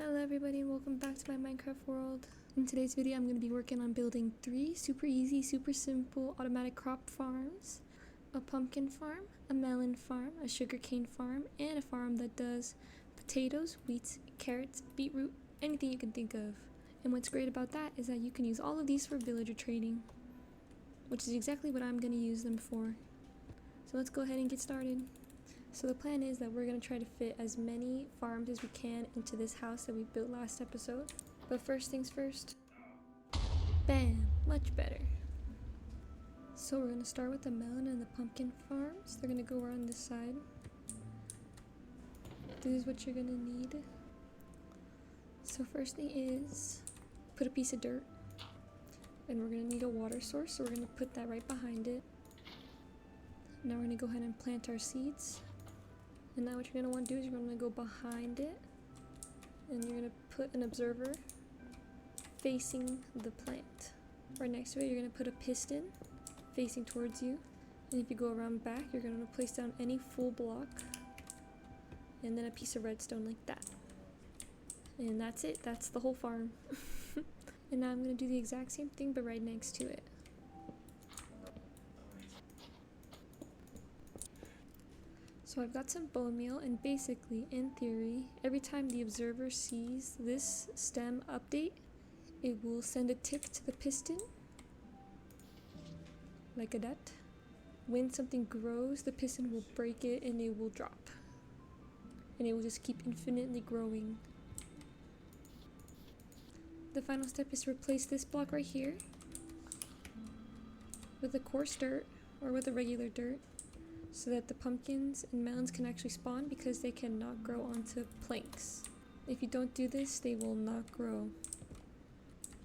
Hello everybody and welcome back to my Minecraft world. In today's video I'm going to be working on building 3 super easy, super simple automatic crop farms. A pumpkin farm, a melon farm, a sugarcane farm, and a farm that does potatoes, wheat, carrots, beetroot, anything you can think of. And what's great about that is that you can use all of these for villager trading, which is exactly what I'm going to use them for. So let's go ahead and get started. So the plan is that we're going to try to fit as many farms as we can into this house that we built last episode. But first things first. Bam! Much better. So we're going to start with the melon and the pumpkin farms. They're going to go around this side. This is what you're going to need. So first thing is put a piece of dirt. And we're going to need a water source, so we're going to put that right behind it. Now we're going to go ahead and plant our seeds. And now what you're going to want to do is you're going to go behind it and you're going to put an observer facing the plant. Right next to it you're going to put a piston facing towards you, and if you go around back you're going to place down any full block and then a piece of redstone like that. And that's it, that's the whole farm. And now I'm going to do the exact same thing but right next to it. So I've got some bone meal, and basically, in theory, every time the observer sees this stem update, it will send a tick to the piston, like that. When something grows, the piston will break it and it will drop. And it will just keep infinitely growing. The final step is to replace this block right here with a coarse dirt, or with a regular dirt, so that the pumpkins and melons can actually spawn, because they cannot grow onto planks. If you don't do this, they will not grow.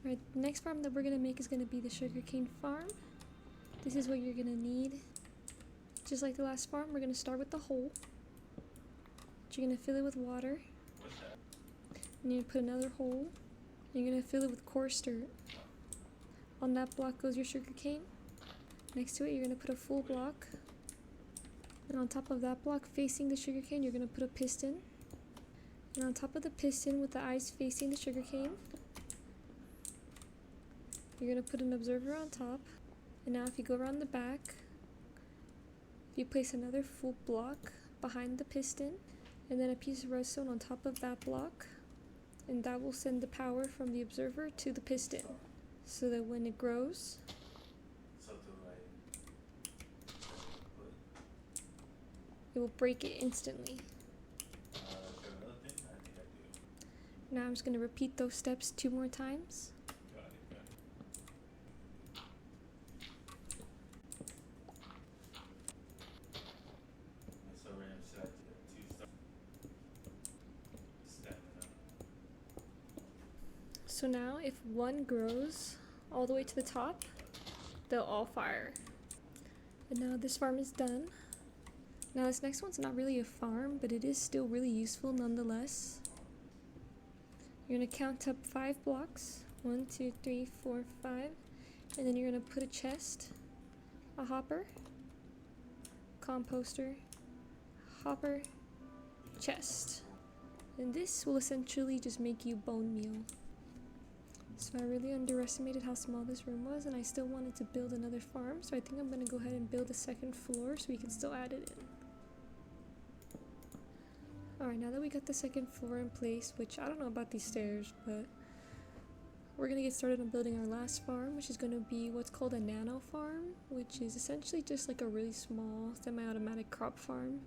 Alright, the next farm that we're going to make is going to be the sugarcane farm. This is what you're going to need. Just like the last farm, we're going to start with the hole. You're going to fill it with water. And you're going to put another hole. You're going to fill it with coarse dirt. On that block goes your sugarcane. Next to it, you're going to put a full block. And on top of that block facing the sugarcane, you're going to put a piston. And on top of the piston with the eyes facing the sugarcane, you're going to put an observer on top. And now if you go around the back, if you place another full block behind the piston, and then a piece of redstone on top of that block, and that will send the power from the observer to the piston, so that when it grows, it will break it instantly. Now I'm just going to repeat those steps 2 more times. So now if one grows all the way to the top, they'll all fire. And now this farm is done. Now this next one's not really a farm, but it is still really useful nonetheless. You're going to count up 5 blocks. 1, 2, 3, 4, 5. And then you're going to put a chest, a hopper, composter, hopper, chest. And this will essentially just make you bone meal. So I really underestimated how small this room was, and I still wanted to build another farm, so I think I'm going to go ahead and build a second floor so we can still add it in. Alright, now that we got the second floor in place, which I don't know about these stairs, but we're going to get started on building our last farm, which is going to be what's called a Nano Farm, which is essentially just like a really small semi-automatic crop farm.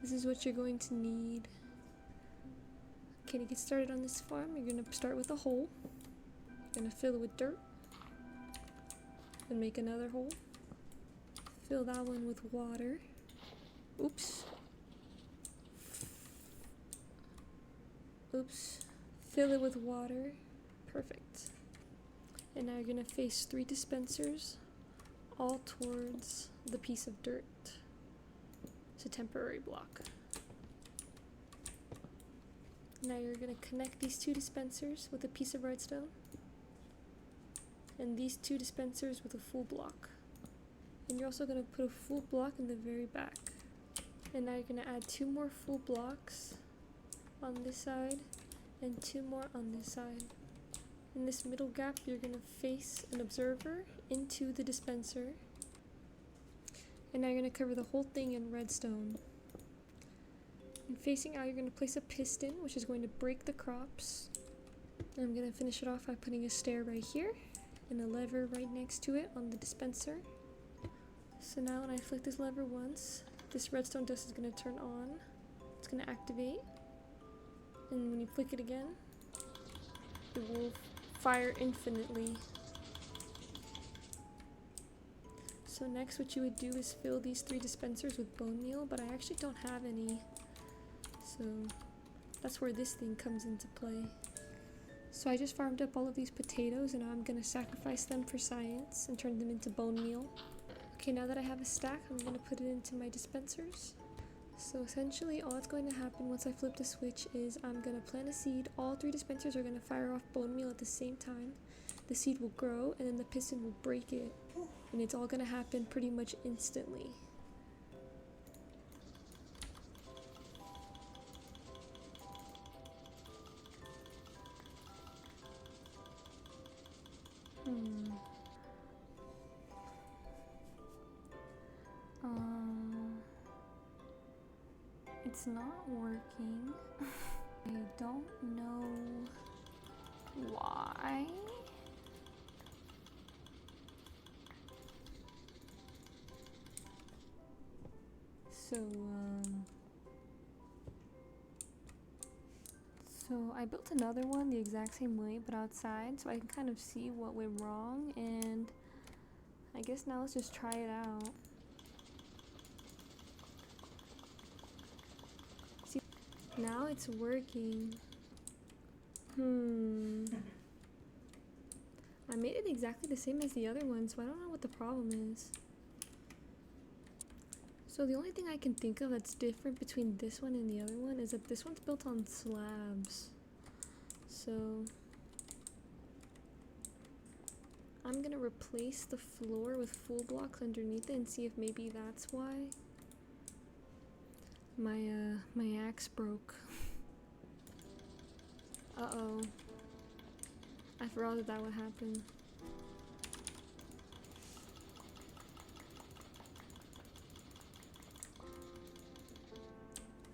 This is what you're going to need. Okay, to get started on this farm, you're going to start with a hole. You're going to fill it with dirt. And make another hole. Fill that one with water. Oops. Oops. Fill it with water. Perfect. And now you're going to face 3 dispensers all towards the piece of dirt. It's a temporary block. Now you're going to connect these 2 dispensers with a piece of redstone, and these 2 dispensers with a full block. And you're also going to put a full block in the very back. And now you're going to add 2 more full blocks on this side and 2 more on this side. In this middle gap, you're gonna face an observer into the dispenser. And now you're gonna cover the whole thing in redstone. And facing out, you're gonna place a piston, which is going to break the crops. And I'm gonna finish it off by putting a stair right here and a lever right next to it on the dispenser. So now when I flick this lever once, this redstone dust is gonna turn on. It's gonna activate. And when you flick it again, it will fire infinitely. So next what you would do is fill these 3 dispensers with bone meal, but I actually don't have any. So that's where this thing comes into play. So I just farmed up all of these potatoes and now I'm gonna sacrifice them for science and turn them into bone meal. Okay, now that I have a stack, I'm gonna put it into my dispensers. So essentially all that's going to happen once I flip the switch is I'm gonna plant a seed. All 3 dispensers are gonna fire off bone meal at the same time. The seed will grow and then the piston will break it. And it's all gonna happen pretty much instantly. It's not working. I don't know why. So I built another one the exact same way but outside so I can kind of see what went wrong, and I guess now let's just try it out. See, now it's working. I made it exactly the same as the other one, so I don't know what the problem is. So the only thing I can think of that's different between this one and the other one is that this one's built on slabs. So I'm gonna replace the floor with full blocks underneath it and see if maybe that's why. My axe broke. Uh-oh. I forgot that would happen.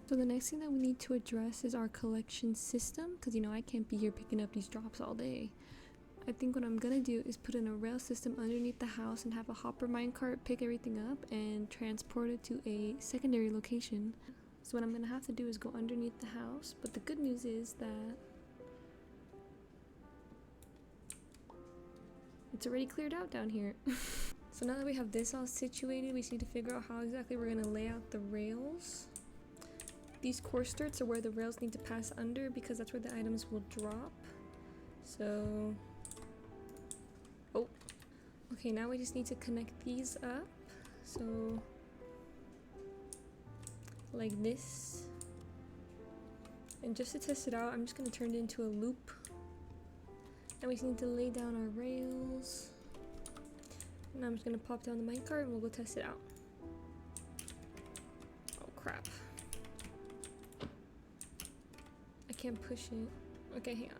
So the next thing that we need to address is our collection system, because you know I can't be here picking up these drops all day. I think what I'm gonna do is put in a rail system underneath the house and have a hopper minecart pick everything up and transport it to a secondary location. So what I'm gonna have to do is go underneath the house, but the good news is that it's already cleared out down here. So now that we have this all situated, we just need to figure out how exactly we're gonna lay out the rails. These core studs are where the rails need to pass under because that's where the items will drop. So, oh, okay, now we just need to connect these up. So, like this. And just to test it out, I'm just gonna turn it into a loop. And we just need to lay down our rails. And I'm just gonna pop down the minecart and we'll go test it out. Oh crap. I can't push it. Okay, hang on.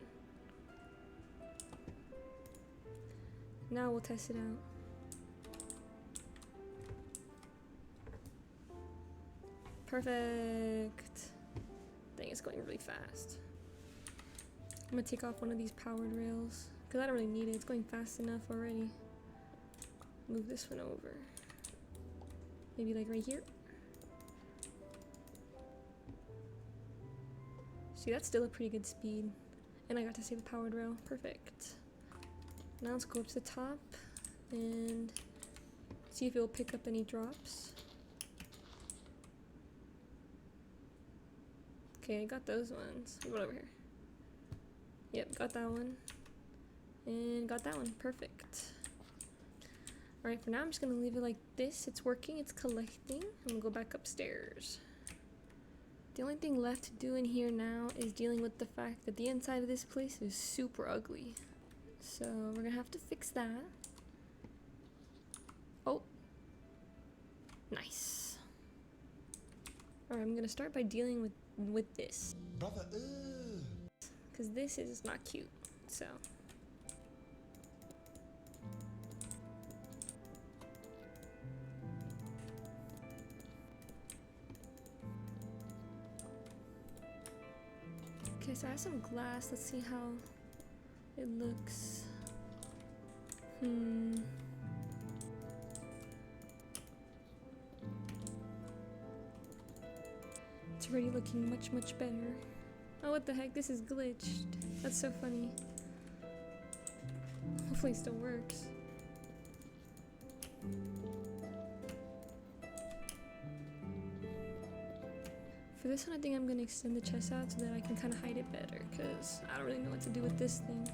Now we'll test it out. Perfect. Dang, it's going really fast. I'm gonna take off one of these powered rails because I don't really need it. It's going fast enough already. Move this one over. Maybe like right here. See, that's still a pretty good speed. And I got to save a powered rail. Perfect. Now let's go up to the top and see if it will pick up any drops. Okay, I got those ones. What over here? Yep, got that one. And got that one. Perfect. Alright, for now I'm just going to leave it like this. It's working, it's collecting. I'm going to go back upstairs. The only thing left to do in here now is dealing with the fact that the inside of this place is super ugly. So we're going to have to fix that. Oh. Nice. Alright, I'm going to start by dealing with this. Brother, because this is not cute. So okay, so I have some glass. Let's see how it looks. It's already looking much better. Oh, what the heck? This is glitched. That's so funny. Hopefully it still works. For this one, I think I'm gonna extend the chest out so that I can kind of hide it better, because I don't really know what to do with this thing.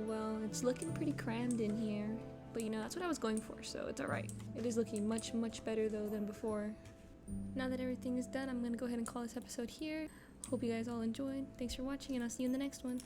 Well, it's looking pretty crammed in here, but you know, that's what I was going for, so it's alright. It is looking much better though than before. Now that everything is done, I'm gonna go ahead and call this episode here. Hope you guys all enjoyed. Thanks for watching, and I'll see you in the next one.